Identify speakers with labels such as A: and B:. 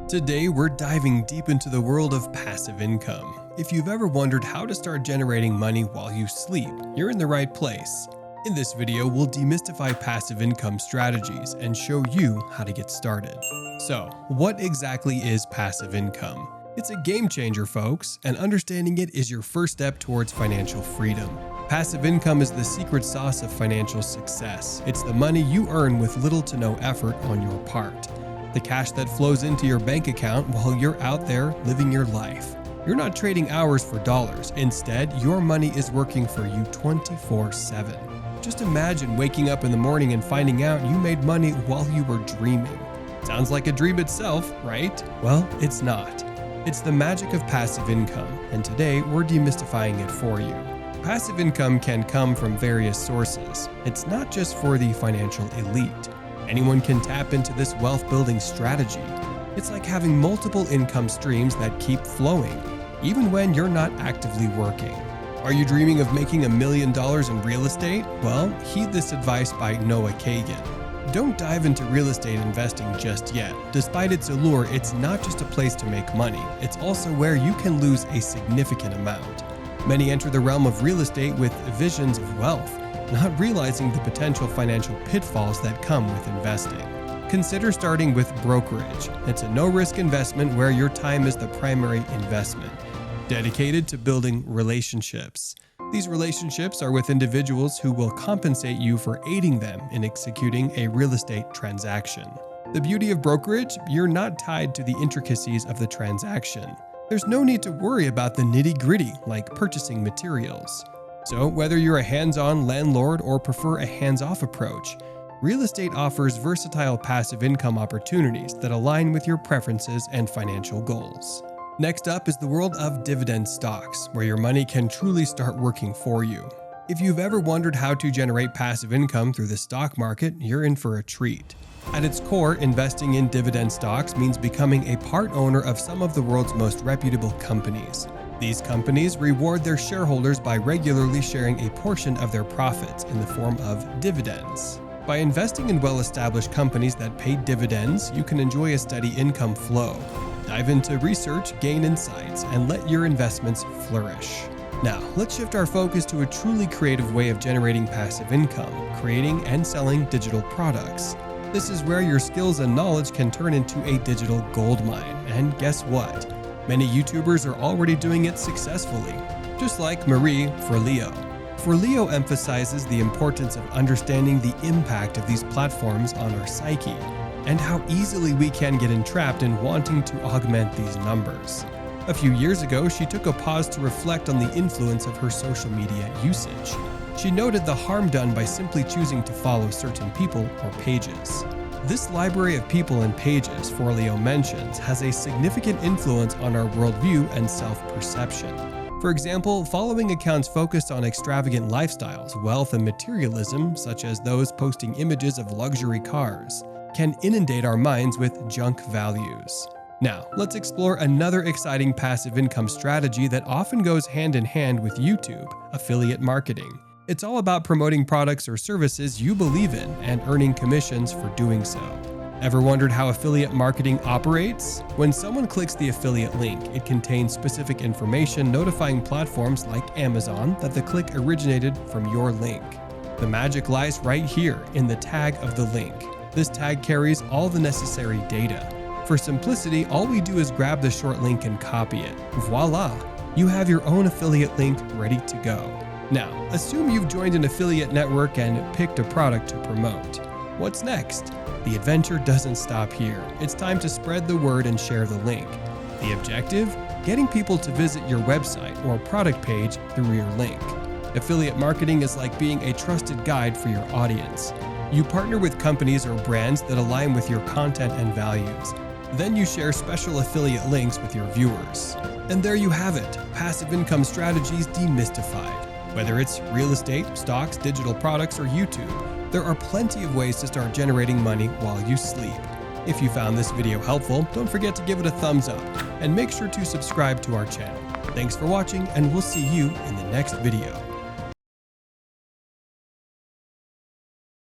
A: Today, we're diving deep into the world of passive income. If you've ever wondered how to start generating money while you sleep, you're in the right place. In this video, we'll demystify passive income strategies and show you how to get started. So, what exactly is passive income? It's a game changer, folks, and understanding it is your first step towards financial freedom. Passive income is the secret sauce of financial success. It's the money you earn with little to no effort on your part. The cash that flows into your bank account while you're out there living your life. You're not trading hours for dollars. Instead, your money is working for you 24/7. Just imagine waking up in the morning and finding out you made money while you were dreaming. Sounds like a dream itself, right? Well, it's not. It's the magic of passive income, and today we're demystifying it for you. Passive income can come from various sources. It's not just for the financial elite. Anyone can tap into this wealth-building strategy. It's like having multiple income streams that keep flowing, even when you're not actively working. Are you dreaming of making $1 million in real estate? Well, heed this advice by Noah Kagan. Don't dive into real estate investing just yet. Despite its allure, it's not just a place to make money. It's also where you can lose a significant amount. Many enter the realm of real estate with visions of wealth, not realizing the potential financial pitfalls that come with investing. Consider starting with brokerage. It's a no-risk investment where your time is the primary investment, dedicated to building relationships. These relationships are with individuals who will compensate you for aiding them in executing a real estate transaction. The beauty of brokerage, you're not tied to the intricacies of the transaction. There's no need to worry about the nitty-gritty like purchasing materials. So whether you're a hands-on landlord or prefer a hands-off approach, real estate offers versatile passive income opportunities that align with your preferences and financial goals. Next up is the world of dividend stocks, where your money can truly start working for you. If you've ever wondered how to generate passive income through the stock market, you're in for a treat. At its core, investing in dividend stocks means becoming a part owner of some of the world's most reputable companies. These companies reward their shareholders by regularly sharing a portion of their profits in the form of dividends. By investing in well-established companies that pay dividends, you can enjoy a steady income flow. Dive into research, gain insights, and let your investments flourish. Now, let's shift our focus to a truly creative way of generating passive income, creating and selling digital products. This is where your skills and knowledge can turn into a digital goldmine. And guess what? Many YouTubers are already doing it successfully, just like Marie Forleo. Forleo emphasizes the importance of understanding the impact of these platforms on our psyche, and how easily we can get entrapped in wanting to augment these numbers. A few years ago, she took a pause to reflect on the influence of her social media usage. She noted the harm done by simply choosing to follow certain people or pages. This library of people and pages, Forleo mentions, has a significant influence on our worldview and self-perception. For example, following accounts focused on extravagant lifestyles, wealth, and materialism, such as those posting images of luxury cars, can inundate our minds with junk values. Now, let's explore another exciting passive income strategy that often goes hand in hand with YouTube: affiliate marketing. It's all about promoting products or services you believe in and earning commissions for doing so. Ever wondered how affiliate marketing operates? When someone clicks the affiliate link, it contains specific information notifying platforms like Amazon that the click originated from your link. The magic lies right here in the tag of the link. This tag carries all the necessary data. For simplicity, all we do is grab the short link and copy it. Voila! You have your own affiliate link ready to go. Now, assume you've joined an affiliate network and picked a product to promote. What's next? The adventure doesn't stop here. It's time to spread the word and share the link. The objective? Getting people to visit your website or product page through your link. Affiliate marketing is like being a trusted guide for your audience. You partner with companies or brands that align with your content and values. Then you share special affiliate links with your viewers. And there you have it, passive income strategies demystified. Whether it's real estate, stocks, digital products, or YouTube, there are plenty of ways to start generating money while you sleep. If you found this video helpful, don't forget to give it a thumbs up and make sure to subscribe to our channel. Thanks for watching, and we'll see you in the next video.